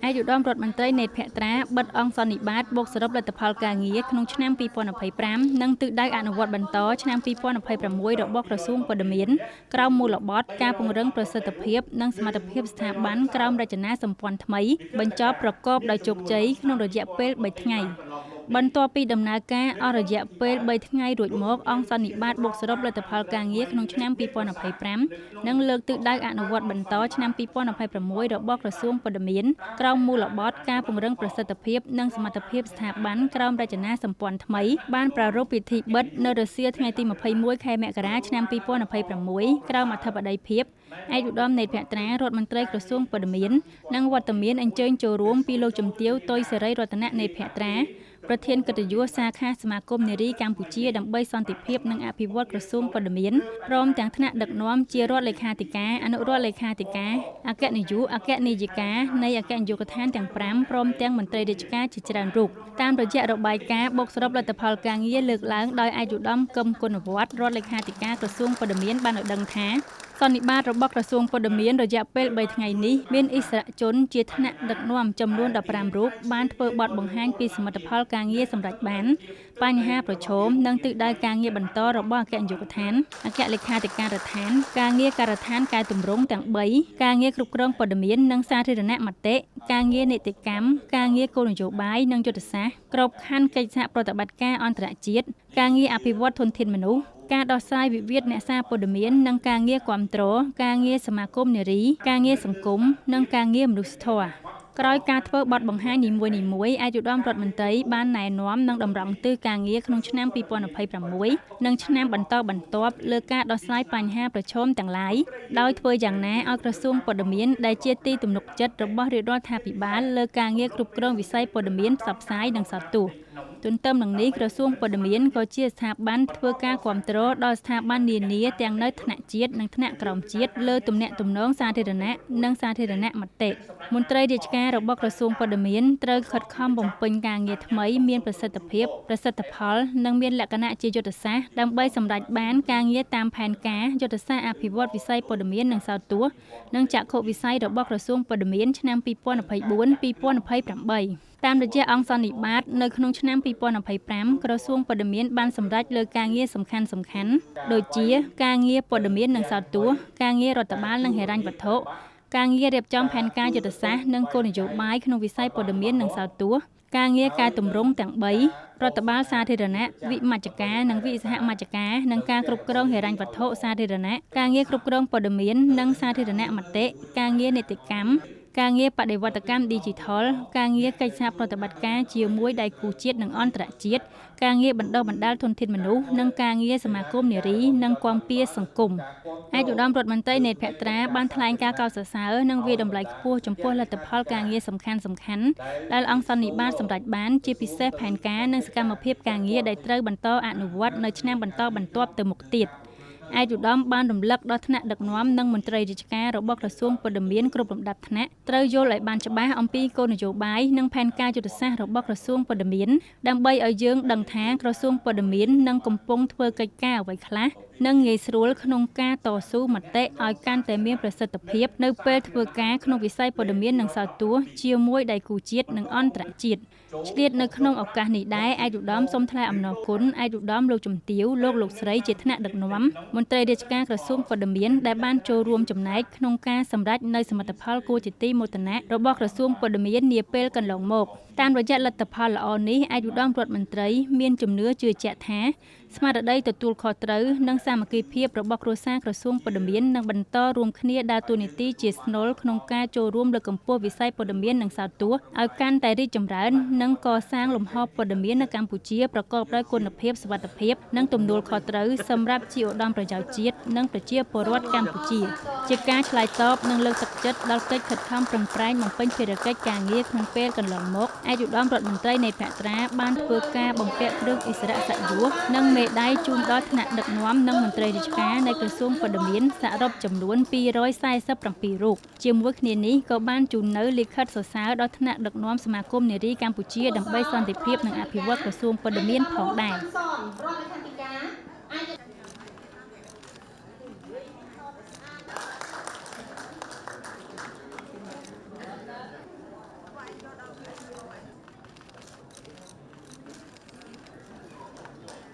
ឯកឧត្តមរដ្ឋមន្ត្រីណេតភក្ត្រាបិទអង្គសន្និបាតបូកសរុបលទ្ធផលការងារក្នុងឆ្នាំ2025និងទិសដៅអនុវត្តបន្តឆ្នាំ2026របស់ក្រសួងព័ត៌មានក្រោមមូលបត្រការពង្រឹងប្រសិទ្ធភាពនិងសមត្ថភាពស្ថាប័នក្រោមរចនាសម្ព័ន្ធថ្មីបញ្ចប់ប្រកបដោយជោគជ័យក្នុងរយៈពេល3ថ្ងៃបន្ទាប់ពីដំណើរការអស់រយៈពេល3ថ្ងៃរួចមកអង្គសន្និបាតបូកសរុបលទ្ធផលការងារក្នុងឆ្នាំ2025និងលើកទិសដៅអនុវត្តបន្តឆ្នាំ2026របស់ក្រសួងព័ត៌មានក្រោមមូលបត្រការពង្រឹងប្រសិទ្ធភាពនិងសមត្ថភាពស្ថាប័នក្រោមរចនាសម្ព័ន្ធថ្មីបានប្រារព្ធពិធីបិទនៅរសៀលថ្ងៃទី21ខែមករាឆ្នាំ2026ក្រោមអធិបតីភាពឯកឧត្តមនេតភក្ត្រារដ្ឋមន្ត្រីក្រសួងព័ត៌មាននិងវត្តមានអញ្ជើញចូលរួមពីលោកជំទាវ តុយសេរីរតនៈនេតភក្ត្រាប្រធានកិត្តិយសសាខាសមាគមនារីកម្ពុជាដើម្បីសន្តិភាពនិងអភិវឌ្ឍក្រសួងព័ត៌មានព្រមទាំងថ្នាក់ដឹកនាំជារដ្ឋលេខាធិការអនុរដ្ឋលេខាធិការអគ្គនាយកអគ្គនាយិកានៃអគ្គនាយកដ្ឋានទាំង5ព្រមទាំងមន្ត្រីរាជការជាច្រើនរូបតាមរយៈរបាយការណ៍បូកសរុបលទ្ធផលការងារលើកឡើងដោយឯកឧត្តមកឹមគុណវត្តរដ្ឋលេខាធិការក្រសួងព័ត៌មានបានឲ្យដឹងថាសន្និបាតរបស់ក្រសួងព័ត៌មានរយៈពេល3ថ្ងៃនេះមានអិសរាជជនជាថ្នាក់ដឹកនាំចំនួន15រូបបានធ្វើបទបង្ហាញពីសមិទ្ធផលការងារសម្រាប់បានបញ្ហាប្រឈមនិងទិសដៅការងារបន្តរបស់អគ្គនាយកដ្ឋានអគ្គលេខាធិការដ្ឋានការងារការដ្ឋានកែតម្រង់ទាំង3ការងារគ្រប់គ្រងព័ត៌មាននិងសាធារណមតិការងារនីតិកម្មការងារគោលនយោបាយនិងយុទ្ធសាស្ត្រក្របខ័ណ្ឌកិច្ចសហប្រតិបត្តិការអន្តរជាតិការងារអភិវឌ្ឍធនធានមនុស្សការដោះស្រាយវិវាទអ្នកសារព័ត៌មាននិងការងារគាំទ្រការងារសមាគមនារីការងារសង្គមនិងការងារមនុស្សធម៌ក្រោយការធ្វើបទបង្ហាញនីមួយៗឯកឧត្តមរដ្ឋមន្ត្រីបានណែនាំនិងតម្រង់ទិសការងារក្នុងឆ្នាំ2026និងឆ្នាំបន្តបន្ទាប់លើការដោះស្រាយបញ្ហាប្រឈមទាំងឡាយដោយធ្វើយ៉ាងណាឲ្យក្រសួងព័ត៌មានដែលជាទីទំនុកចិត្តរបស់រាជរដ្ឋាភិបាលលើការងារគ្រប់គ្រងវិស័យព័ត៌មានផ្សព្វផ្សាយនិងសោតទស្សន៍ទន្ទឹមនឹងនេះក្រសួងព័ត៌មានក៏ជាស្ថាប័នធ្វើការគាំទ្រដល់ស្ថាប័ននានាទាំងនៅថ្នាក់ជាតិនិងថ្នាក់ក្រោមជាតិលើទំនាក់ទំនងសាធារណៈនិងសាធារណមតិមន្ត្រីរាជការរបស់ក្រសួងព័ត៌មានត្រូវខិតខំបំពេញការងារថ្មីមានប្រសិទ្ធភាពប្រសិទ្ធផលនិងមានលក្ខណៈជាយុទ្ធសាស្ត្រដើម្បីសម្រេចបានការងារតាមផែនការយុទ្ធសាស្ត្រអភិវឌ្ឍវិស័យព័ត៌មាននិងសោតទស្សន៍និងចក្ខុវិស័យរបស់ក្រសួងព័ត៌មានឆ្នាំ2024-2028តាមរយៈអង្គសន្និបាតនៅក្នុងឆ្នាំ2025ក្រសួងព័ត៌មានបានសម្រេចលើការងារសំខាន់ៗដូចជាការងារព័ត៌មាននិងសោតទស្សន៍ការងាររដ្ឋបាលនិងហិរញ្ញវត្ថុការងាររៀបចំផែនការយុទ្ធសាស្ត្រនិងគោលនយោបាយក្នុងវិស័យព័ត៌មាននិងសោតទស្សន៍ការងារកែតម្រង់ទាំង3រដ្ឋបាលសាធារណៈវិមជ្ឈការនិងវិសហមជ្ឈការនិងការគ្រប់គ្រងហិរញ្ញវត្ថុសាធារណៈការងារគ្រប់គ្រងព័ត៌មាននិងសាធារណមតិការងារនីតិកម្មការងារបដិវត្តកម្ម Digital ការងារកិច្ចសហប្រតិបត្តិការជាមួយដៃគូជាតិនិងអន្តរជាតិការងារបណ្ដុះបណ្ដាលធនធានមនុស្សនិងការងារសមាគមនារីនិងគាំពារសង្គមឯកឧត្តមរដ្ឋមន្ត្រីនេតភក្ត្រាបានថ្លែងការកោតសរសើរនិងវាតម្លៃខ្ពស់ចំពោះលទ្ធផលការងារសំខាន់ៗដែលអង្គសន្និបាតសម្រេចបានជាពិសេសផែនការនិងសកម្មភាពការងារដែលត្រូវបន្តអនុវត្តនៅឆ្នាំបន្តបន្ទាប់ទៅមុខទៀតឯកឧត្តមបានរំលឹកដល់ថ្នាក់ដឹកនាំនិងមន្ត្រីរាជការរបស់ក្រសួងព័ត៌មានគ្រប់លំដាប់ថ្នាក់ត្រូវយល់ឲ្យបានច្បាស់អំពីគោលនយោបាយនិងផែនការយុទ្ធសាស្ត្ររបស់ក្រសួងព័ត៌មានដើម្បីឲ្យយើងដឹងថាក្រសួងព័ត៌មាននឹងកំពុងធ្វើកិច្ចការអ្វីខ្លះនិងងាយស្រួលក្នុងការតស៊ូមតិឲ្យកាន់តែមានប្រសិទ្ធភាពនៅពេលធ្វើការក្នុងវិស័យព័ត៌មាននិងសោតទស្សន៍ជាមួយដៃគូជាតិនិងអន្តរជាតិឆ្លៀតនៅក្នុងឱកាសនេះដែរឯកឧត្តមសូមថ្លែងអំណរគុណឯកឧត្តមលោកជំទាវលោកស្រីជាថ្នាក់ដឹកនាំមន្ត្រីរាជការក្រសួងព័ត៌មានដែលបានចូលរួមចំណែកក្នុងការសម្រេចនៅសមិទ្ធផលគួរជាទីមោទនៈរបស់ក្រសួងព័ត៌មាននាពេលកន្លងមកតាមរយៈលទ្ធផលល្អនេះឯកឧត្តមរដ្ឋមន្ត្រីមានជំនឿជឿជាក់ថាស្មារតីទទួលខុសត្រូវនិងសាមគ្គីភាពរបស់គ្រួសារក្រសួងព័ត៌មាននឹងបន្តរួមគ្នាដើរតួនាទីជាស្នូលក្នុងការចូលរួមលើកកម្ពស់វិស័យព័ត៌មាននិងសោតទស្សន៍ឲ្យកាន់តែរីកចម្រើននិងកសាងលំហព័ត៌មាននៅកម្ពុជាប្រកបដោយគុណភាពសុវត្ថិភាពនិងទំនួលខុសត្រូវសម្រាប់ជាឧត្តមប្រយោជន៍ជាតិនិងប្រជាពលរដ្ឋកម្ពុជាជាការឆ្លើយតបនិងលើកទឹកចិត្តដល់កិច្ចខិតខំប្រឹងប្រែងបំពេញភារកិច្ចការងារក្នុងពេលកន្លងមកឯកឧត្តមរដ្ឋមន្ត្រីនៃភក្ត្រាបានធ្វើការបំពាក់គ្រឿងឥស្សរិយសយុះនិងមេដាយជូនដល់ថ្នាក់ដឹកនាំនិងមន្ត្រីរាជការនៃក្រសួងព័ត៌មានសរុបចំនួន247រូបជាមួយគ្នានេះក៏បានជូននៅលិខិតសរសើរដល់ថ្នាក់ដឹកនាំសមាគមនារីកម្ពុជាដើម្បីសន្តិភាពនិងអភិវឌ្ឍក្រសួងព័ត៌មានផងដែរ